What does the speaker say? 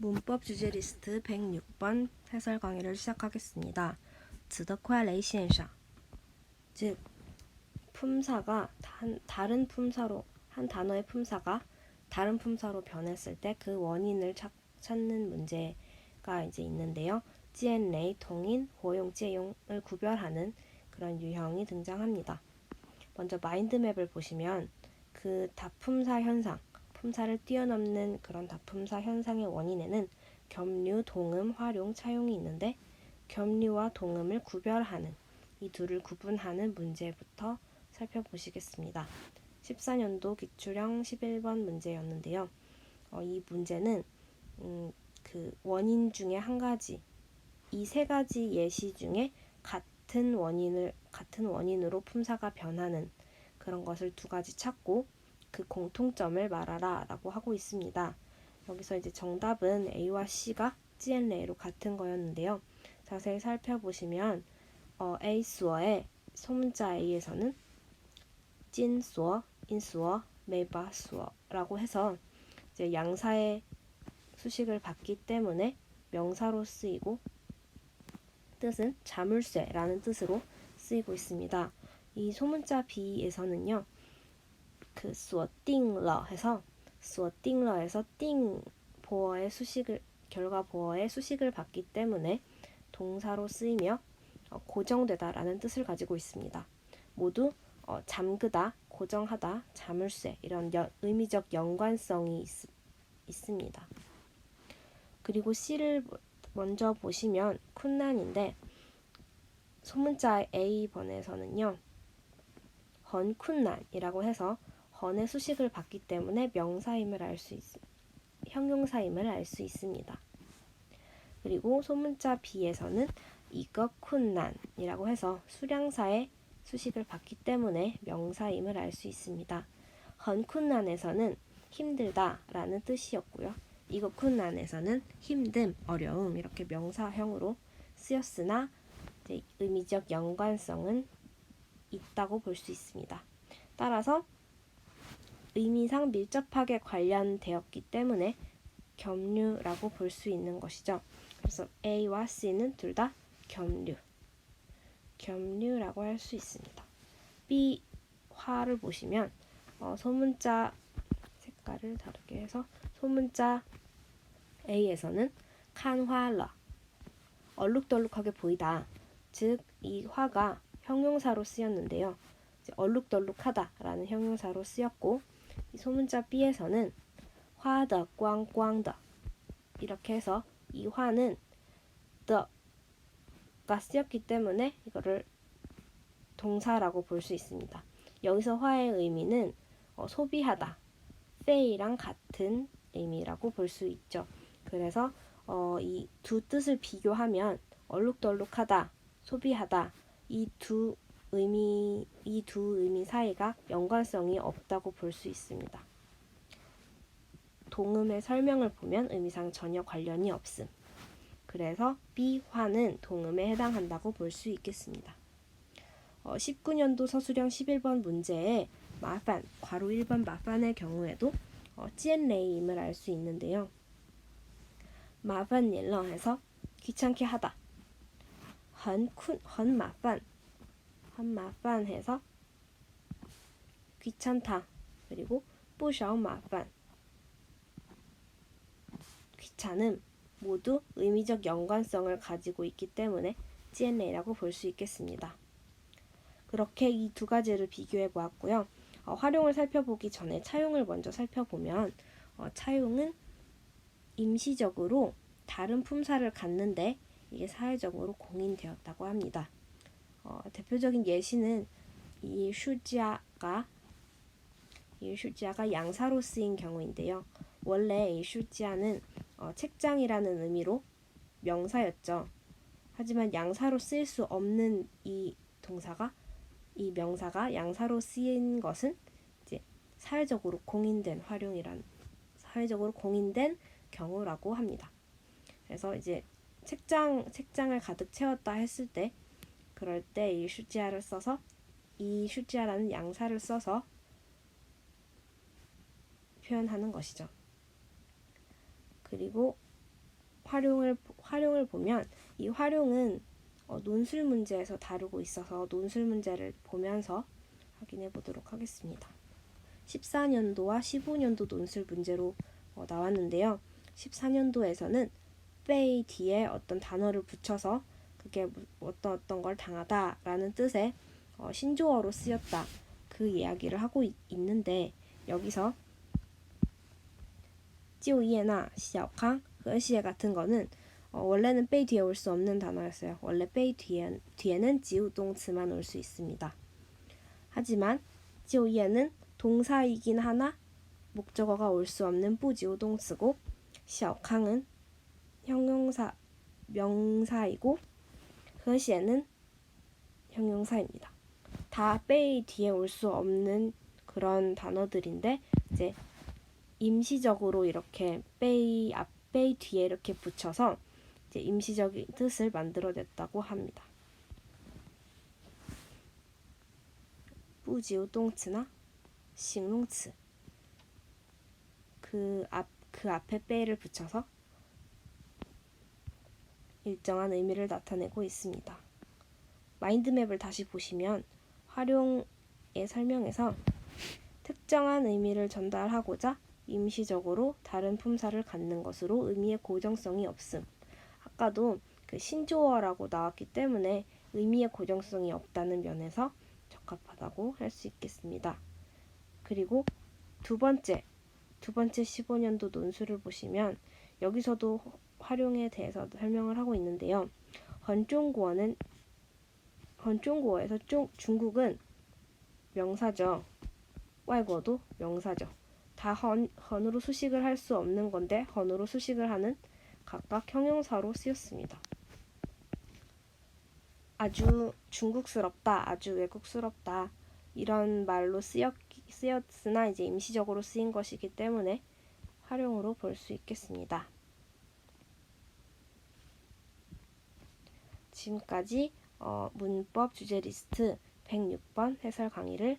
문법 주제 리스트 106번 해설 강의를 시작하겠습니다. 值得快雷线上 즉 품사가 다른 품사로 한 단어의 품사가 다른 품사로 변했을 때 그 원인을 찾는 문제가 이제 있는데요. 接雷 동인, 호용, 借용을 구별하는 그런 유형이 등장합니다. 먼저 마인드맵을 보시면 그 다품사 현상, 품사를 뛰어넘는 그런 다품사 현상의 원인에는 겸류, 동음, 활용, 차용이 있는데 겸류와 동음을 구별하는 이 둘을 구분하는 문제부터 살펴보시겠습니다. 14년도 기출형 11번 문제였는데요. 이 문제는 그 원인 중에 한 가지, 이 세 가지 예시 중에 같은 원인으로 품사가 변하는 그런 것을 두 가지 찾고 그 공통점을 말하라 라고 하고 있습니다. 여기서 이제 정답은 A와 C가 찌엔레이로 같은 거였는데요. 자세히 살펴보시면 A 수어의 소문자 A에서는 찐 수어, 인 수어, 메바 수어라고 해서 이제 양사의 수식을 받기 때문에 명사로 쓰이고 뜻은 자물쇠라는 뜻으로 쓰이고 있습니다. 이 소문자 B에서는요. 그 锁定了 해서 锁定了에서 定 보어의 수식을 결과 보어의 수식을 받기 때문에 동사로 쓰이며 고정되다라는 뜻을 가지고 있습니다. 모두 잠그다, 고정하다, 자물쇠 이런 의미적 연관성이 있습니다. 그리고 C를 먼저 보시면 쿤난인데 소문자 A번에서는요. 헌쿤난이라고 해서 헌의 수식을 받기 때문에 명사임을 형용사임을 알 수 있습니다. 그리고 소문자 B에서는 이거 쿤난이라고 해서 수량사의 수식을 받기 때문에 명사임을 알 수 있습니다. 헌쿤난에서는 힘들다 라는 뜻이었고요. 이거 쿤난에서는 힘듦, 어려움 이렇게 명사형으로 쓰였으나 이제 의미적 연관성은 있다고 볼 수 있습니다. 따라서 의미상 밀접하게 관련되었기 때문에 겸류라고 볼 수 있는 것이죠. 그래서 A와 C는 둘 다 겸류라고 할 수 있습니다. B 화를 보시면 소문자 색깔을 다르게 해서 소문자 A에서는 칸화러 얼룩덜룩하게 보이다. 즉 이 화가 형용사로 쓰였는데요. 얼룩덜룩하다라는 형용사로 쓰였고 이 소문자 B에서는 화더 꽝꽝더 이렇게 해서 이 화는 더가 쓰였기 때문에 이거를 동사라고 볼 수 있습니다. 여기서 화의 의미는 소비하다, 페이랑 같은 의미라고 볼 수 있죠. 그래서 이 두 뜻을 비교하면 얼룩덜룩하다, 소비하다 이 두 의미 사이가 연관성이 없다고 볼 수 있습니다. 동음의 설명을 보면 의미상 전혀 관련이 없음. 그래서 B화는 동음에 해당한다고 볼 수 있겠습니다. 19년도 서술형 11번 문제에 마판, 괄호 1번 마판의 경우에도 찌엔레이임을 알 수 있는데요. 마판 일러 해서 귀찮게 하다. 헌 마판 해서 귀찮다. 그리고 不少麻烦 귀찮음 모두 의미적 연관성을 가지고 있기 때문에 찌엔레이라고 볼 수 있겠습니다. 그렇게 이 두 가지를 비교해 보았고요. 활용을 살펴보기 전에 차용을 먼저 살펴보면 차용은 임시적으로 다른 품사를 갖는데 이게 사회적으로 공인되었다고 합니다. 대표적인 예시는 이 슈지아가 양사로 쓰인 경우인데요. 원래 이 슈지아는 책장이라는 의미로 명사였죠. 하지만 양사로 쓰일 수 없는 이 명사가 양사로 쓰인 것은 이제 사회적으로 공인된 경우라고 합니다. 그래서 이제 책장을 가득 채웠다 했을 때 그럴 때 이 슈지아라는 양사를 써서 표현하는 것이죠. 그리고 활용을 보면 이 활용은 논술 문제에서 다루고 있어서 논술 문제를 보면서 확인해 보도록 하겠습니다. 14년도와 15년도 논술 문제로 나왔는데요. 14년도에서는 빼이 뒤에 어떤 단어를 붙여서 그게 어떤 걸 당하다라는 뜻의 신조어로 쓰였다. 그 이야기를 하고 있는데 여기서 지우예나 시야캉, 허시에 같은 거는 원래는 빼이 뒤에 올 수 없는 단어였어요. 원래 빼이 뒤에는 지우동詞만 올 수 있습니다. 하지만 지우예는 동사이긴 하나 목적어가 올 수 없는 부지우동詞고 시야캉은 형용사 명사이고 허시에는 형용사입니다. 다 빼이 뒤에 올 수 없는 그런 단어들인데 이제 임시적으로 이렇게 빼이 뒤에 이렇게 붙여서 이제 임시적인 뜻을 만들어냈다고 합니다. 부지우동詞나形容词 그 앞에 빼이를 붙여서 일정한 의미를 나타내고 있습니다. 마인드맵을 다시 보시면 활용의 설명에서 특정한 의미를 전달하고자 임시적으로 다른 품사를 갖는 것으로 의미의 고정성이 없음. 아까도 그 신조어라고 나왔기 때문에 의미의 고정성이 없다는 면에서 적합하다고 할 수 있겠습니다. 그리고 두 번째 15년도 논술을 보시면 여기서도 활용에 대해서 설명을 하고 있는데요. 헌중국어에서 중국은 명사죠. 외국어도 명사죠. 다 헌으로 수식을 할 수 없는 건데 헌으로 수식을 하는 각각 형용사로 쓰였습니다. 아주 중국스럽다, 아주 외국스럽다 이런 말로 쓰였으나 이제 임시적으로 쓰인 것이기 때문에 활용으로 볼 수 있겠습니다. 지금까지 문법 주제 리스트 106번 해설 강의를